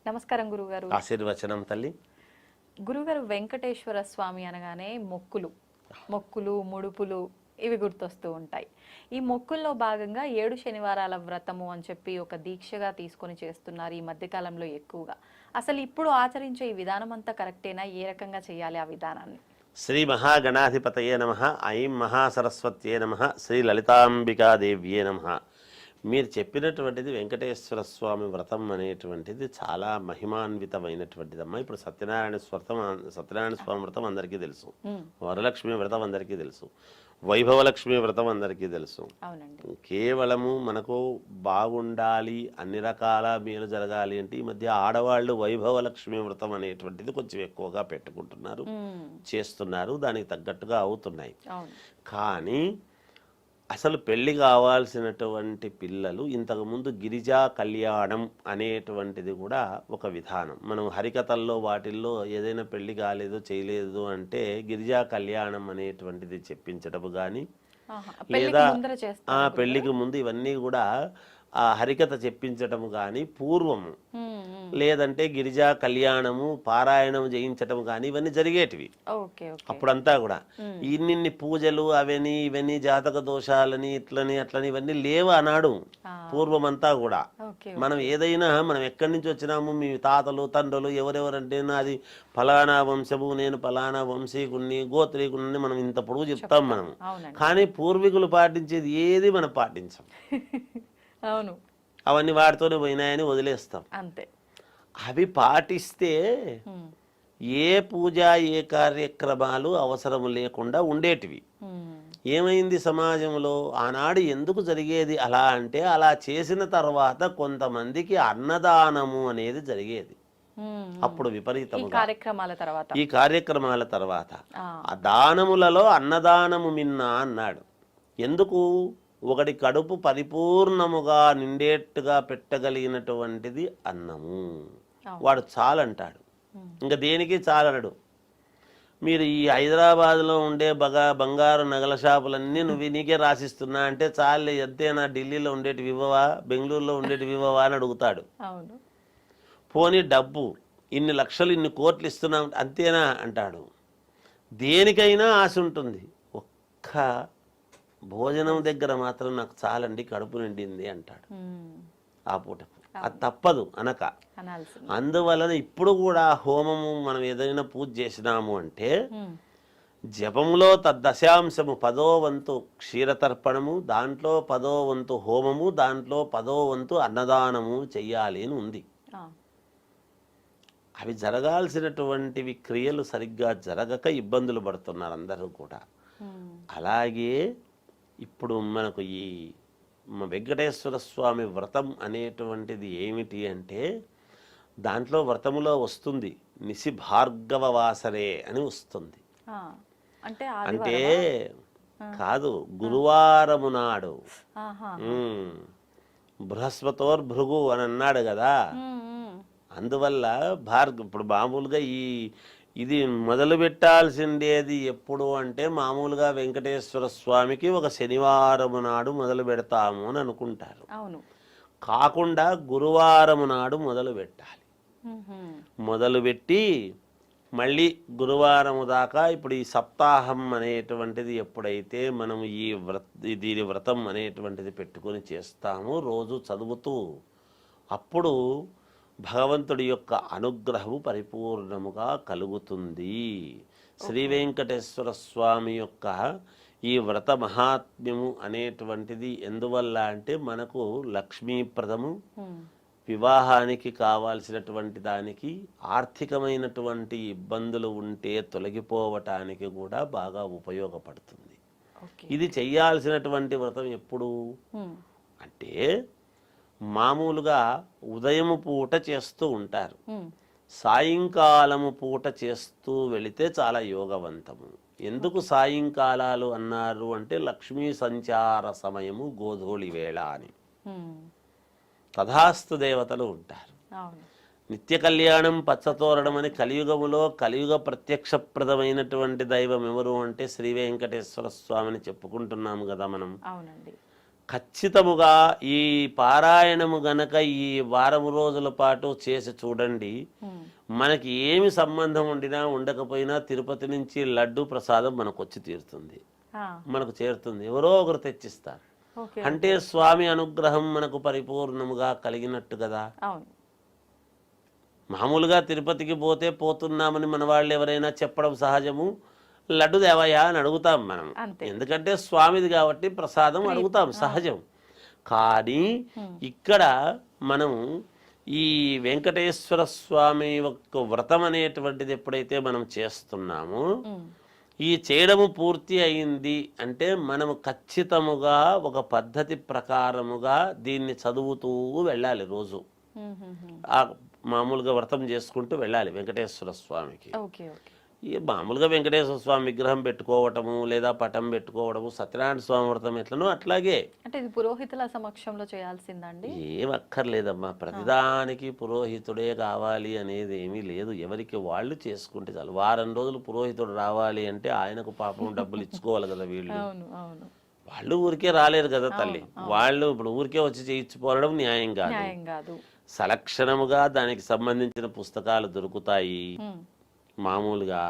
నమస్కారం గురుగారు. ఆశీర్వచనం తల్లి. గురుగారు, వెంకటేశ్వర స్వామి అనగానే మొక్కులు ముడుపులు ఇవి గుర్తొస్తూ ఉంటాయి. ఈ మొక్కుల్లో భాగంగా 7 శనివారాల వ్రతము అని చెప్పి ఒక దీక్షగా తీసుకొని చేస్తున్నారు ఈ మధ్యకాలంలో ఎక్కువగా. అసలు ఇప్పుడు ఆచరించే ఈ విధానం అంతా కరెక్టేనా? ఏ రకంగా చేయాలి ఆ విధానాన్ని? శ్రీ మహాగణాధిపతయే నమ. ఐం మహాసరస్వత్యే నమ. శ్రీ లలితాంబికాదేవ్యే నమ. మీరు చెప్పినటువంటిది వెంకటేశ్వర స్వామి వ్రతం అనేటువంటిది చాలా మహిమాన్వితమైనటువంటిదమ్మా. ఇప్పుడు సత్యనారాయణ స్వామి వ్రతం అందరికీ తెలుసు, వరలక్ష్మి వ్రతం అందరికీ తెలుసు, వైభవలక్ష్మి వ్రతం అందరికీ తెలుసు. కేవలము మనకు బాగుండాలి, అన్ని రకాల మేలు జరగాలి అంటే ఈ మధ్య ఆడవాళ్ళు వైభవలక్ష్మి వ్రతం అనేటువంటిది కొంచెం ఎక్కువగా పెట్టుకుంటున్నారు, చేస్తున్నారు, దానికి తగ్గట్టుగా అవుతున్నాయి. కానీ అసలు పెళ్లి కావాల్సినటువంటి పిల్లలు ఇంతకుముందు గిరిజా కళ్యాణం అనేటువంటిది కూడా ఒక విధానం. మనం హరికథల్లో వాటిల్లో ఏదైనా పెళ్లి కాలేదు చేయలేదు అంటే గిరిజా కళ్యాణం అనేటువంటిది చెప్పించడం కానీ, లేదా పెళ్లికి ముందు ఇవన్నీ కూడా ఆ హరికథ చెప్పించటము కానీ పూర్వము, లేదంటే గిరిజా కళ్యాణము పారాయణం చేయించటం కానీ ఇవన్నీ జరిగేటివి అప్పుడంతా కూడా. ఇన్ని పూజలు అవని ఇవన్నీ జాతక దోషాలని ఇట్లని అట్లని ఇవన్నీ లేవు అన్నాడు పూర్వమంతా కూడా. మనం ఏదైనా మనం ఎక్కడి నుంచి వచ్చినాము, మీ తాతలు తండ్రులు ఎవరెవరంటే నాది ఫలానా వంశము, నేను ఫలానా వంశీకుణ్ణి గోత్రీకుణ్ణి మనం ఇంత పొడుగు చెప్తాం మనం. కానీ పూర్వీకులు పాటించేది ఏది మనం పాటించాం. అవును, అవన్నీ వాటితోనే పోయినాయని వదిలేస్తాం అంతే. అవి పాటిస్తే ఏ పూజ ఏ కార్యక్రమాలు అవసరం లేకుండా ఉండేటివి. ఏమైంది సమాజంలో ఆనాడు ఎందుకు జరిగేది అలా అంటే, అలా చేసిన తర్వాత కొంతమందికి అన్నదానము అనేది జరిగేది అప్పుడు విపరీతముగా. ఈ కార్యక్రమాల తర్వాత ఆ దానములలో అన్నదానము మిన్న అన్నాడు. ఎందుకు? ఒకటి కడుపు పరిపూర్ణముగా నిండేట్టుగా పెట్టగలిగినటువంటిది అన్నము, వాడు చాలంటాడు, ఇంకా దేనికి చాలనడు. మీరు ఈ హైదరాబాద్లో ఉండే బంగారు నగల షాపులన్నీ నువ్వు నీకే రాసిస్తున్నా అంటే చాలే, ఎంతేనా ఢిల్లీలో ఉండేటి వివవా, బెంగళూరులో ఉండేటి వివవా అని అడుగుతాడు. పోనీ డబ్బు ఇన్ని లక్షలు ఇన్ని కోట్లు ఇస్తున్నాం అంతేనా అంటాడు. దేనికైనా ఆశ ఉంటుంది, ఒక్క భోజనం దగ్గర మాత్రం నాకు చాలండి కడుపు నిండింది అంటాడు ఆ పూటకు. అది తప్పదు అనక. అందువలన ఇప్పుడు కూడా హోమము మనం ఏదైనా పూజ చేసినాము అంటే జపములో తద్దశాంశము 10వ వంతు క్షీరతర్పణము, దాంట్లో 10వ వంతు హోమము, దాంట్లో 10వ వంతు అన్నదానము చెయ్యాలి అని ఉంది. అవి జరగాల్సినటువంటివి క్రియలు సరిగ్గా జరగక ఇబ్బందులు పడుతున్నారు అందరూ కూడా. అలాగే ఇప్పుడు మనకు ఈ వెంకటేశ్వర స్వామి వ్రతం అనేటువంటిది ఏమిటి అంటే, దాంట్లో వ్రతములో వస్తుంది నిశి భార్గవ వాసరే అని వస్తుంది. అంటే కాదు, గురువారము నాడు బృహస్పతోర్భృగు అని అన్నాడు కదా. అందువల్ల ఇప్పుడు మామూలుగా ఇది మొదలు పెట్టాల్సిండేది ఎప్పుడు అంటే, మామూలుగా వెంకటేశ్వర స్వామికి ఒక శనివారము నాడు మొదలు పెడతాము అని అనుకుంటారు. కాకుండా గురువారము నాడు మొదలు పెట్టాలి. మొదలుపెట్టి మళ్ళీ గురువారము దాకా ఇప్పుడు ఈ సప్తాహం అనేటువంటిది ఎప్పుడైతే మనం దీని వ్రతం అనేటువంటిది పెట్టుకొని చేస్తామో రోజు చదువుతూ, అప్పుడు భగవంతుడి యొక్క అనుగ్రహము పరిపూర్ణముగా కలుగుతుంది. శ్రీ వెంకటేశ్వర స్వామి యొక్క ఈ వ్రత మహాత్మ్యము అనేటువంటిది ఎందువల్ల అంటే, మనకు లక్ష్మీప్రదము, వివాహానికి కావాల్సినటువంటి దానికి, ఆర్థికమైనటువంటి ఇబ్బందులు ఉంటే తొలగిపోవటానికి కూడా బాగా ఉపయోగపడుతుంది. ఇది చెయ్యాల్సినటువంటి వ్రతం ఎప్పుడు అంటే, మామూలుగా ఉదయము పూట చేస్తూ ఉంటారు, సాయంకాలము పూట చేస్తూ వెళితే చాలా యోగవంతము. ఎందుకు సాయంకాలాలు అన్నారు అంటే, లక్ష్మీ సంచార సమయము గోధూళి వేళ అని తథాస్తు దేవతలు ఉంటారు. నిత్య కళ్యాణం పచ్చతోరణం అని కలియుగములో కలియుగ ప్రత్యక్షప్రదమైనటువంటి దైవం ఎవరు అంటే శ్రీ వెంకటేశ్వర స్వామిని చెప్పుకుంటున్నాము కదా మనం. ఖచ్చితముగా ఈ పారాయణము గనక ఈ వారం రోజుల పాటు చేసి చూడండి. మనకి ఏమి సంబంధం ఉండినా ఉండకపోయినా తిరుపతి నుంచి లడ్డు ప్రసాదం మనకు వచ్చి తీరుతుంది, మనకు చేరుతుంది. ఎవరో ఒకరు తెచ్చిస్తారు. అంటే స్వామి అనుగ్రహం మనకు పరిపూర్ణముగా కలిగినట్టు కదా. మామూలుగా తిరుపతికి పోతే పోతున్నామని మన వాళ్ళు ఎవరైనా చెప్పడం సహజము. లడ్డు దేవయ్యా అని అడుగుతాం మనం, ఎందుకంటే స్వామిది కాబట్టి ప్రసాదం అడుగుతాం, సహజం. కానీ ఇక్కడ మనం ఈ వెంకటేశ్వర స్వామి యొక్క వ్రతం అనేటువంటిది ఎప్పుడైతే మనం చేస్తున్నామో, ఈ చేయడము పూర్తి అయింది అంటే మనము ఖచ్చితముగా ఒక పద్ధతి ప్రకారముగా దీన్ని చదువుతూ వెళ్ళాలి. రోజు మామూలుగా వ్రతం చేసుకుంటూ వెళ్ళాలి వెంకటేశ్వర స్వామికి. ఈ మామూలుగా వెంకటేశ్వర స్వామి విగ్రహం పెట్టుకోవటము లేదా పటం పెట్టుకోవడము, సత్యనారాయణ స్వామి వ్రతం ఎట్లనో అట్లాగే. అంటే ఇది పురోహితుల సమక్షంలో చేయాల్సిందండి? ఏం అక్కర్లేదమ్మా, ప్రతిదానికి పురోహితుడే కావాలి అనేది ఏమీ లేదు. ఎవరికి వాళ్ళు చేసుకుంటే చాలు. వారం రోజులు పురోహితుడు రావాలి అంటే ఆయనకు పాపం డబ్బులు ఇచ్చుకోవాలి కదా వీళ్ళు. వాళ్ళు ఊరికే రాలేరు కదా తల్లి. వాళ్ళు ఇప్పుడు ఊరికే వచ్చి చేయించుకోవడం న్యాయం కాదు. సలక్షణముగా దానికి సంబంధించిన పుస్తకాలు దొరుకుతాయి. మామూలుగా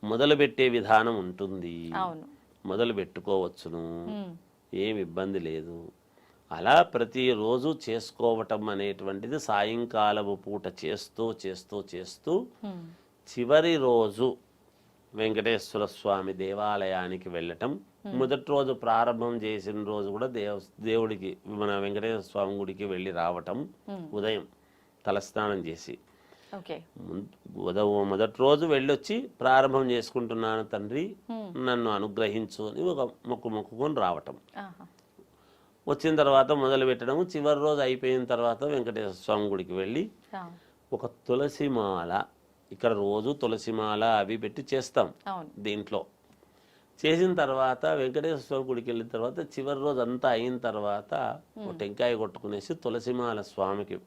మొదలుపెట్టే విధానం ఉంటుంది, మొదలు పెట్టుకోవచ్చును, ఏమి ఇబ్బంది లేదు. అలా ప్రతిరోజు చేసుకోవటం అనేటువంటిది సాయంకాలము పూట చేస్తూ చేస్తూ చేస్తూ చివరి రోజు వెంకటేశ్వర స్వామి దేవాలయానికి వెళ్ళటం. మొదటి రోజు ప్రారంభం చేసిన రోజు కూడా దేవుడికి మన వెంకటేశ్వర స్వామి గుడికి వెళ్ళి రావటం, ఉదయం తలస్నానం చేసి మొదటి రోజు వెళ్ళొచ్చి ప్రారంభం చేసుకుంటున్నాను తండ్రి నన్ను అనుగ్రహించు అని ఒక మొక్కుకొని రావటం. వచ్చిన తర్వాత మొదలు పెట్టడం. చివరి రోజు అయిపోయిన తర్వాత వెంకటేశ్వర స్వామి గుడికి వెళ్ళి ఒక తులసిమాల, ఇక్కడ రోజు తులసిమాల అవి పెట్టి చేస్తాం దీంట్లో. చేసిన తర్వాత వెంకటేశ్వర స్వామి గుడికి వెళ్ళిన తర్వాత చివరి రోజు అంతా అయిన తర్వాత ఒక టెంకాయ కొట్టుకునేసి తులసిమాల స్వామికి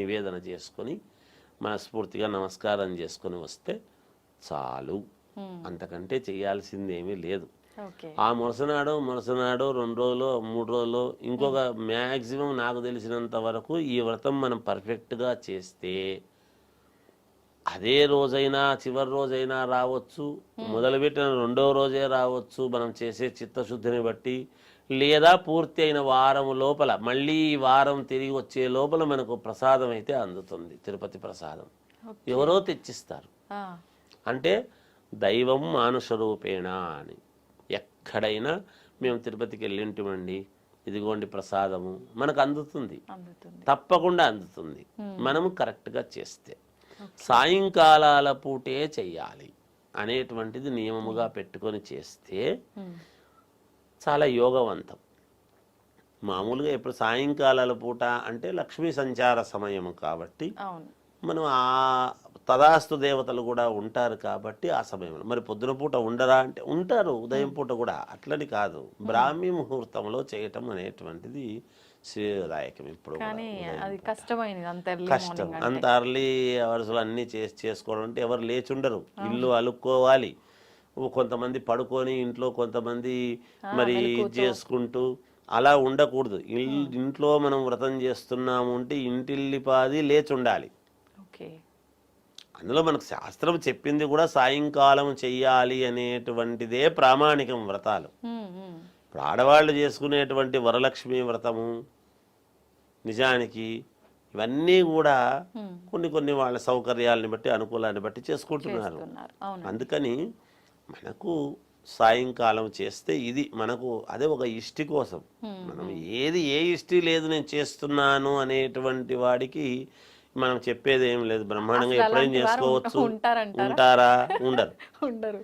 నివేదన చేసుకొని మనస్ఫూర్తిగా నమస్కారం చేసుకొని వస్తే చాలు. అంతకంటే చేయాల్సింది ఏమీ లేదు. ఆ మరుసనాడో 2 రోజులు 3 రోజులు ఇంకొక మ్యాక్సిమం నాకు తెలిసినంత వరకు ఈ వ్రతం మనం పర్ఫెక్ట్గా చేస్తే అదే రోజైనా చివరి రోజైనా రావచ్చు, మొదలుపెట్టిన 2వ రోజే రావచ్చు మనం చేసే చిత్తశుద్ధిని బట్టి, లేదా పూర్తి అయిన వారం లోపల మళ్ళీ ఈ వారం తిరిగి వచ్చే లోపల మనకు ప్రసాదం అయితే అందుతుంది. తిరుపతి ప్రసాదం ఎవరో తెచ్చిస్తారు. అంటే దైవం మానుష రూపేణ అని. ఎక్కడైనా మేము తిరుపతికి వెళ్ళింటిమండి, ఇదిగోండి ప్రసాదము మనకు అందుతుంది, తప్పకుండా అందుతుంది మనము కరెక్ట్గా చేస్తే. సాయంకాలాల పూటే చెయ్యాలి అనేటువంటిది నియమముగా పెట్టుకొని చేస్తే చాలా యోగవంతం. మామూలుగా ఇప్పుడు సాయంకాలాల పూట అంటే లక్ష్మీ సంచార సమయం కాబట్టి మనం ఆ తదాస్తు దేవతలు కూడా ఉంటారు కాబట్టి ఆ సమయంలో. మరి పొద్దున పూట ఉండరా అంటే ఉంటారు, ఉదయం పూట కూడా, అట్లని కాదు. బ్రాహ్మీ ముహూర్తంలో చేయటం అనేటువంటిది శ్రేయదాయకం. ఇప్పుడు కష్టం, అంత అర్లీ అవర్స్లో అన్నీ చేసుకోవడం అంటే ఎవరు లేచి ఉండరు, ఇల్లు అలుక్కోవాలి. కొంతమంది పడుకొని ఇంట్లో, కొంతమంది మరి చేసుకుంటూ అలా ఉండకూడదు. ఇంట్లో మనం వ్రతం చేస్తున్నాము అంటే ఇంటిల్లిపాది లేచి ఉండాలి. అందులో మనకు శాస్త్రం చెప్పింది కూడా సాయంకాలం చెయ్యాలి అనేటువంటిదే ప్రామాణికం వ్రతాలు. ఇప్పుడు ఆడవాళ్ళు చేసుకునేటువంటి వరలక్ష్మి వ్రతము నిజానికి ఇవన్నీ కూడా కొన్ని వాళ్ళ సౌకర్యాలని బట్టి అనుకూలాన్ని బట్టి చేసుకుంటున్నారు. అందుకని మనకు సాయంకాలం చేస్తే ఇది మనకు అదే ఒక ఇష్టి కోసం. మనం ఏ ఇష్టి లేదు నేను చేస్తున్నాను అనేటువంటి వాడికి మనం చెప్పేది ఏం లేదు. బ్రహ్మాండంగా ఎప్పుడైనా చేసుకోవచ్చు. ఉంటారా? ఉండరు.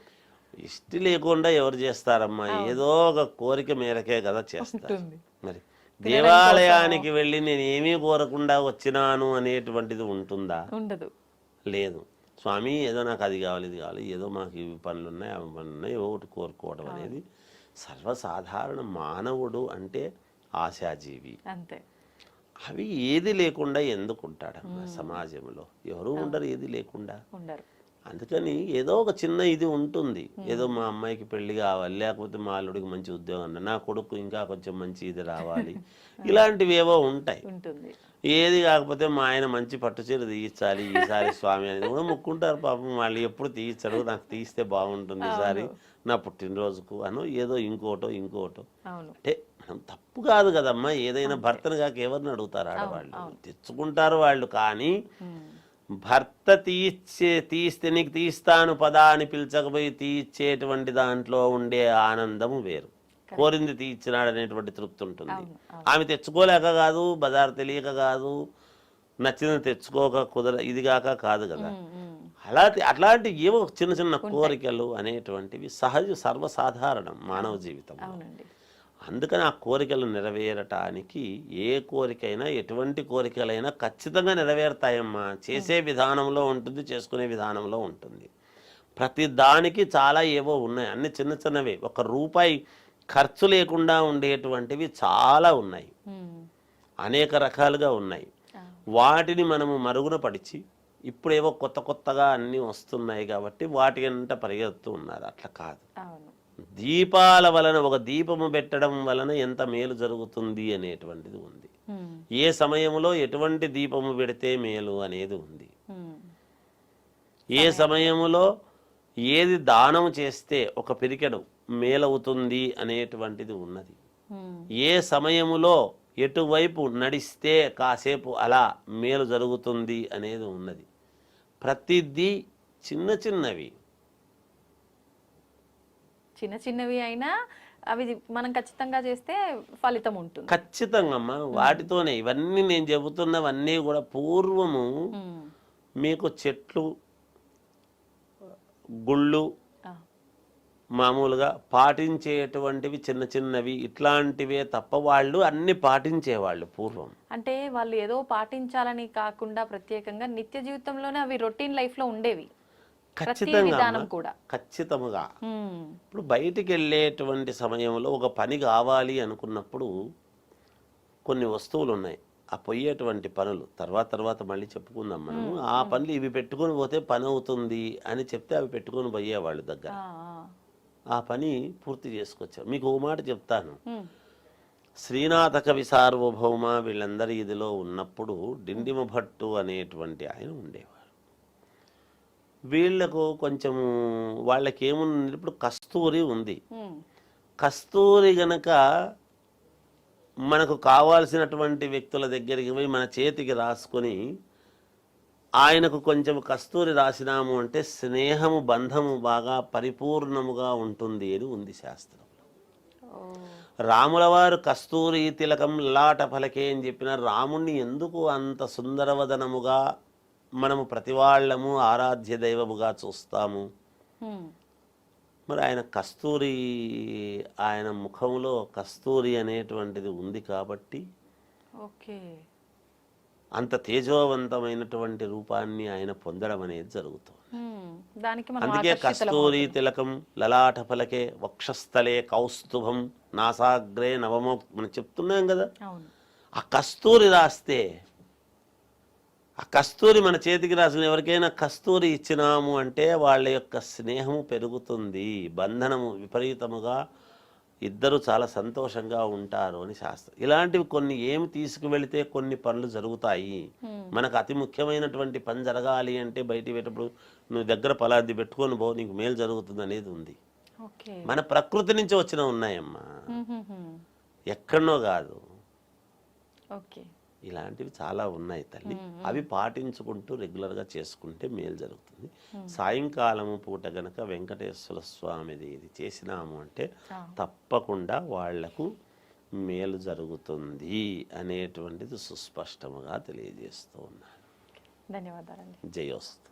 ఇష్టి లేకుండా ఎవరు చేస్తారమ్మా? ఏదో ఒక కోరిక మేరకే కదా చేస్తారు. మరి దేవాలయానికి వెళ్ళి నేను ఏమీ కోరకుండా వచ్చినాను అనేటువంటిది ఉంటుందా? ఉండదు. లేదు. స్వామి ఏదో నాకు అది కావాలి, ఇది కావాలి, ఏదో మాకు ఇవి పనులు ఉన్నాయి, అవి పనులు ఉన్నాయి, ఒకటి కోరుకోవడం అనేది సర్వసాధారణ. మానవుడు అంటే ఆశాజీవి. అంతే. అవి ఏది లేకుండా ఎందుకుంటాడమ్మా సమాజంలో? ఎవరు ఉండరు ఏది లేకుండా. అందుకని ఏదో ఒక చిన్న ఇది ఉంటుంది. ఏదో మా అమ్మాయికి పెళ్లి కావాలి, లేకపోతే మా అల్లుడికి మంచి ఉద్యోగం, నా కొడుకు ఇంకా కొంచెం మంచి ఇది రావాలి, ఇలాంటివి ఏవో ఉంటాయి. ఉంటుంది. ఏది కాకపోతే మా ఆయన మంచి పట్టు చీర తీయించాలి ఈసారి స్వామి అనేది కూడా మొక్కుంటారు. పాపం వాళ్ళు ఎప్పుడు తీయించరు, నాకు తీయిస్తే బాగుంటుంది ఈసారి నా పుట్టినరోజుకు అను ఏదో ఇంకోటో. అవును. అంటే మనం తప్పు కాదు కదమ్మా, ఏదైనా భర్తను కాక ఎవరిని అడుగుతారు ఆడవాళ్ళు, తెచ్చుకుంటారు వాళ్ళు. కానీ భర్త తీస్తే నీకు తీస్తాను పదా అని పిలిచకపోయి తీయించేటువంటి దాంట్లో ఉండే ఆనందము వేరు. కోరింది తీయించినాడు అనేటువంటి తృప్తి ఉంటుంది. ఆమె తెచ్చుకోలేక కాదు, బజారు తెలియక కాదు, నచ్చింది తెచ్చుకోక ఇదిగాక కాదు కదా. అట్లాంటి ఏవో చిన్న చిన్న కోరికలు అనేటువంటివి సర్వసాధారణం మానవ జీవితం. అందుకని ఆ కోరికలు నెరవేరటానికి ఏ కోరికైనా, ఎటువంటి కోరికలైనా ఖచ్చితంగా నెరవేరుతాయమ్మా. చేసే విధానంలో ఉంటుంది, చేసుకునే విధానంలో ఉంటుంది. ప్రతి దానికి చాలా ఏవో ఉన్నాయి, అన్ని చిన్న చిన్నవే. ₹1 ఖర్చు లేకుండా ఉండేటువంటివి చాలా ఉన్నాయి, అనేక రకాలుగా ఉన్నాయి. వాటిని మనము మరుగున పడిచి ఇప్పుడేవో కొత్తగా అన్నీ వస్తున్నాయి కాబట్టి వాటి అంట పరిగెడుతూ ఉన్నారు. అట్లా కాదు. దీపాల వలన, ఒక దీపము పెట్టడం వలన ఎంత మేలు జరుగుతుంది అనేటువంటిది ఉంది. ఏ సమయంలో ఎటువంటి దీపము పెడితే మేలు అనేది ఉంది. ఏ సమయంలో ఏది దానం చేస్తే ఒక పిరికెడు మేలవుతుంది అనేటువంటిది ఉన్నది. ఏ సమయములో ఎటువైపు నడిస్తే కాసేపు అలా మేలు జరుగుతుంది అనేది ఉన్నది. ప్రతిదీ చిన్నవి అయినా అవి మనం ఖచ్చితంగా చేస్తే ఫలితం ఉంటుంది. ఖచ్చితంగా అమ్మా. వాటితోనే ఇవన్నీ నేను చెబుతున్నవన్నీ కూడా పూర్వము మీకు చెట్లు, గుళ్ళు మామూలుగా పాటించేటువంటివి చిన్నవి ఇట్లాంటివే తప్ప వాళ్ళు అన్ని పాటించేవాళ్ళు పూర్వం. అంటే వాళ్ళు ఏదో పాటించాలని కాకుండా ప్రత్యేకంగా నిత్య జీవితంలోనే అవి రొటీన్ లైఫ్ లో ఉండేవి. ఖచ్చితంగా ఇప్పుడు బయటికి వెళ్ళేటువంటి సమయంలో ఒక పని కావాలి అనుకున్నప్పుడు కొన్ని వస్తువులు ఉన్నాయి, ఆ పోయేటువంటి పనులు తర్వాత మళ్ళీ చెప్పుకుందాం మనం. ఆ పనులు ఇవి పెట్టుకొని పోతే పని అవుతుంది అని చెప్తే అవి పెట్టుకొని పోయేవాళ్ళు దగ్గర. ఆ పని పూర్తి చేసుకొచ్చారు. మీకు ఓ మాట చెప్తాను. శ్రీనాథ కవి సార్వభౌమ వీళ్ళందరి ఇదిలో ఉన్నప్పుడు డిండిమ భట్టు అనేటువంటి ఆయన ఉండేవారు. వీళ్లకు కొంచెము వాళ్ళకేముంది, ఇప్పుడు కస్తూరి ఉంది. కస్తూరి గనక మనకు కావాల్సినటువంటి వ్యక్తుల దగ్గరికి పోయి మన చేతికి రాసుకొని ఆయనకు కొంచెం కస్తూరి రాసినాము అంటే స్నేహము, బంధము బాగా పరిపూర్ణముగా ఉంటుంది అని ఉంది శాస్త్రంలో. రాముల వారు కస్తూరి తిలకం లలాట ఫలకే అని చెప్పిన రాముణ్ణి ఎందుకు అంత సుందరవదనముగా మనము ప్రతి వాళ్ళము ఆరాధ్య దైవముగా చూస్తాము? మరి ఆయన కస్తూరి, ఆయన ముఖంలో కస్తూరి అనేటువంటిది ఉంది కాబట్టి అంత తేజోవంతమైనటువంటి రూపాన్ని ఆయన పొందడం అనేది జరుగుతుంది. అందుకే కస్తూరి తిలకం లలాట ఫలకే వక్షస్థలే కౌస్తుభం నాసాగ్రే నవమో మనం చెప్తున్నాం కదా. ఆ కస్తూరి రాస్తే, ఆ కస్తూరి మన చేతికి రాసిన ఎవరికైనా కస్తూరి ఇచ్చినాము అంటే వాళ్ళ యొక్క స్నేహము పెరుగుతుంది, బంధనము విపరీతముగా, ఇద్దరు చాలా సంతోషంగా ఉంటారు అని శాస్త్రం. ఇలాంటివి కొన్ని ఏమి తీసుకువెళితే కొన్ని పనులు జరుగుతాయి. మనకు అతి ముఖ్యమైనటువంటి పని జరగాలి అంటే బయటికి పెట్టినప్పుడు నువ్వు దగ్గర పలాది పెట్టుకొని పో, నీకు మేలు జరుగుతుంది అనేది ఉంది. మన ప్రకృతి నుంచి వచ్చిన ఉన్నాయమ్మా, ఎక్కడనో కాదు. ఇలాంటివి చాలా ఉన్నాయి తల్లి. అవి పాటించుకుంటూ రెగ్యులర్గా చేసుకుంటే మేలు జరుగుతుంది. సాయంకాలము పూట గనక వెంకటేశ్వర స్వామిది ఇది చేసినాము అంటే తప్పకుండా వాళ్లకు మేలు జరుగుతుంది అనేటువంటిది సుస్పష్టముగా తెలియజేస్తూ ఉన్నాను. ధన్యవాదాలండి. జయోస్తు.